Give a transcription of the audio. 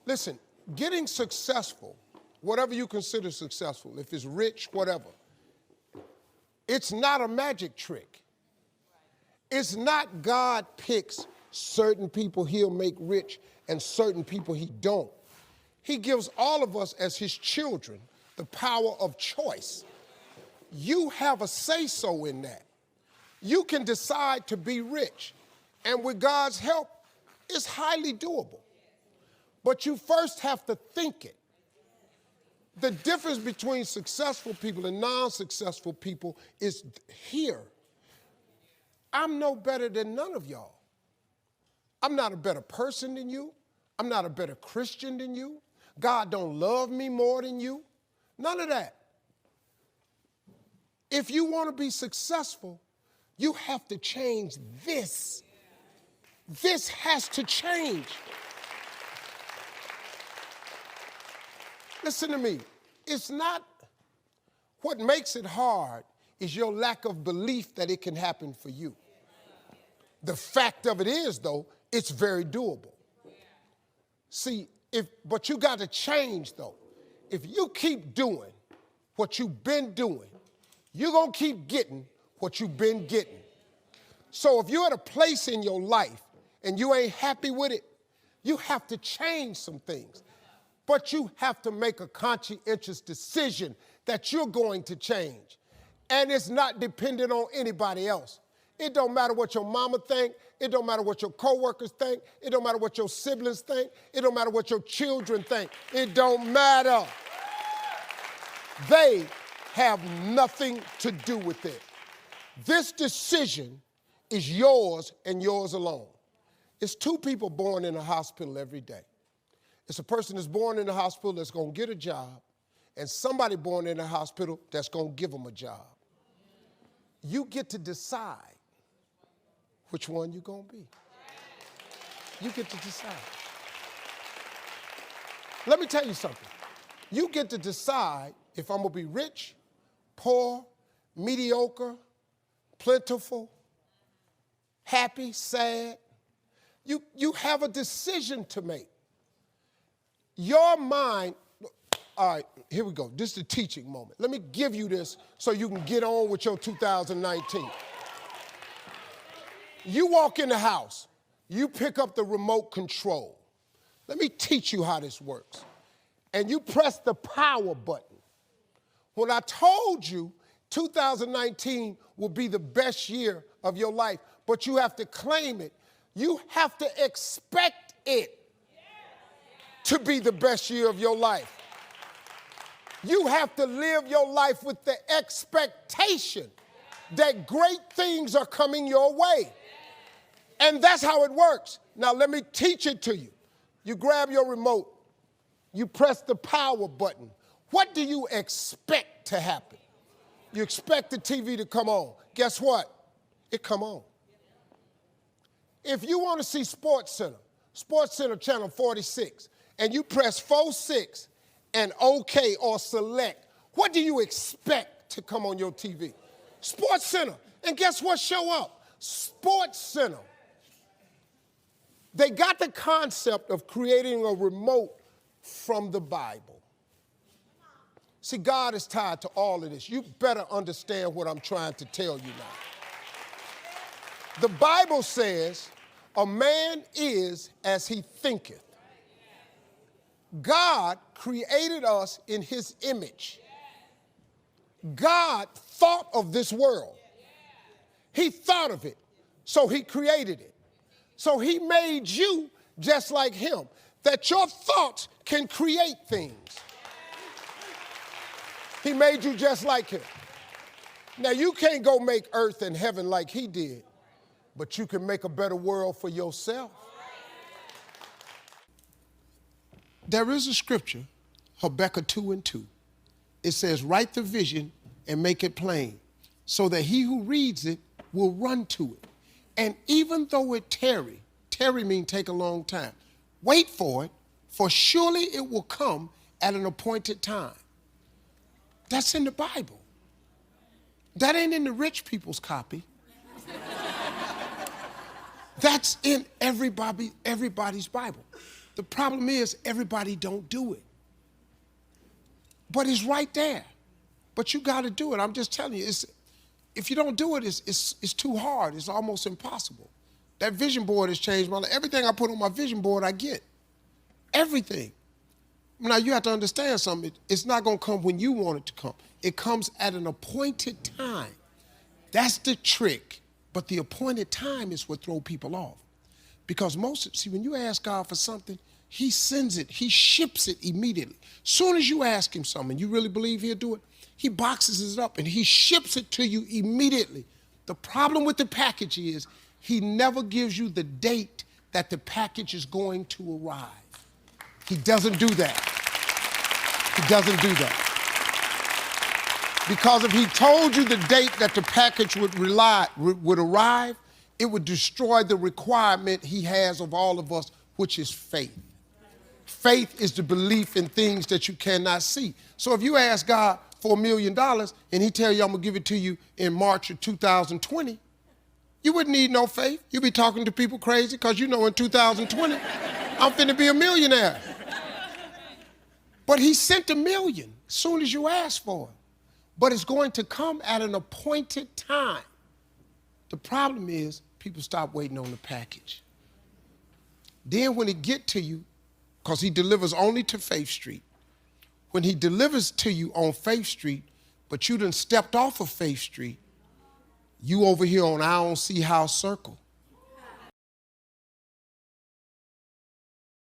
Listen, getting successful, whatever you consider successful, if it's rich, whatever, it's not a magic trick. It's not God picks certain people he'll make rich and certain people he don't. He gives all of us as his children the power of choice. You have a say-so in that. You can decide to be rich, and with God's help, it's highly doable. But you first have to think it. The difference between successful people and non-successful people is here. I'm no better than none of y'all. I'm not a better person than you. I'm not a better Christian than you. God don't love me more than you. None of that. If you want to be successful, you have to change this. This has to change. Listen to me. It's not, what makes it hard is your lack of belief that it can happen for you. The fact of it is, though, it's very doable. See, but you got to change, though. If you keep doing what you've been doing, you're going to keep getting what you've been getting. So if you're at a place in your life and you ain't happy with it, you have to change some things. But you have to make a conscientious decision that you're going to change. And it's not dependent on anybody else. It don't matter what your mama think. It don't matter what your coworkers think. It don't matter what your siblings think. It don't matter what your children think. It don't matter. They have nothing to do with it. This decision is yours and yours alone. It's two people born in a hospital every day. It's a person that's born in a hospital that's going to get a job, and somebody born in a hospital that's going to give them a job. You get to decide which one you're going to be. You get to decide. Let me tell you something. You get to decide if I'm going to be rich, poor, mediocre, plentiful, happy, sad. You have a decision to make. Your mind, all right, here we go. This is the teaching moment. Let me give you this so you can get on with your 2019. You walk in the house, you pick up the remote control. Let me teach you how this works. And you press the power button. When I told you 2019 will be the best year of your life, but you have to claim it, you have to expect it to be the best year of your life. You have to live your life with the expectation that great things are coming your way. And that's how it works. Now let me teach it to you. You grab your remote, you press the power button. What do you expect to happen? You expect the TV to come on. Guess what? It come on. If you want to see Sports Center channel 46, and you press 46 and OK or select, what do you expect to come on your TV? Sports Center. And guess what show up? Sports Center. They got the concept of creating a remote from the Bible. See, God is tied to all of this. You better understand what I'm trying to tell you now. The Bible says, a man is as he thinketh. God created us in his image. God thought of this world. He thought of it, so he created it. So he made you just like him, that your thoughts can create things. He made you just like him. Now, you can't go make earth and heaven like he did, but you can make a better world for yourself. There is a scripture, Habakkuk 2:2. It says, write the vision and make it plain, so that he who reads it will run to it. And even though it tarry means take a long time, wait for it, for surely it will come at an appointed time. That's in the Bible. That ain't in the rich people's copy. That's in everybody's Bible. The problem is everybody don't do it. But it's right there. But you got to do it. I'm just telling you, if you don't do it, it's too hard. It's almost impossible. That vision board has changed my life. Everything I put on my vision board, I get. Everything. Now, you have to understand something. It's not going to come when you want it to come. It comes at an appointed time. That's the trick. But the appointed time is what throws people off. Because when you ask God for something, he sends it. He ships it immediately. Soon as you ask him something, you really believe he'll do it? He boxes it up and he ships it to you immediately. The problem with the package is he never gives you the date that the package is going to arrive. He doesn't do that. He doesn't do that. Because if he told you the date that the package would arrive, it would destroy the requirement he has of all of us, which is faith. Faith is the belief in things that you cannot see. So if you ask God for $1 million and he tell you, I'm gonna give it to you in March of 2020, you wouldn't need no faith. You'd be talking to people crazy because you know in 2020, I'm finna be a millionaire. But he sent $1 million as soon as you ask for it. But it's going to come at an appointed time. The problem is people stop waiting on the package. Then when it get to you, because he delivers only to Faith Street, when he delivers to you on Faith Street, but you done stepped off of Faith Street, you over here on I don't see how circle.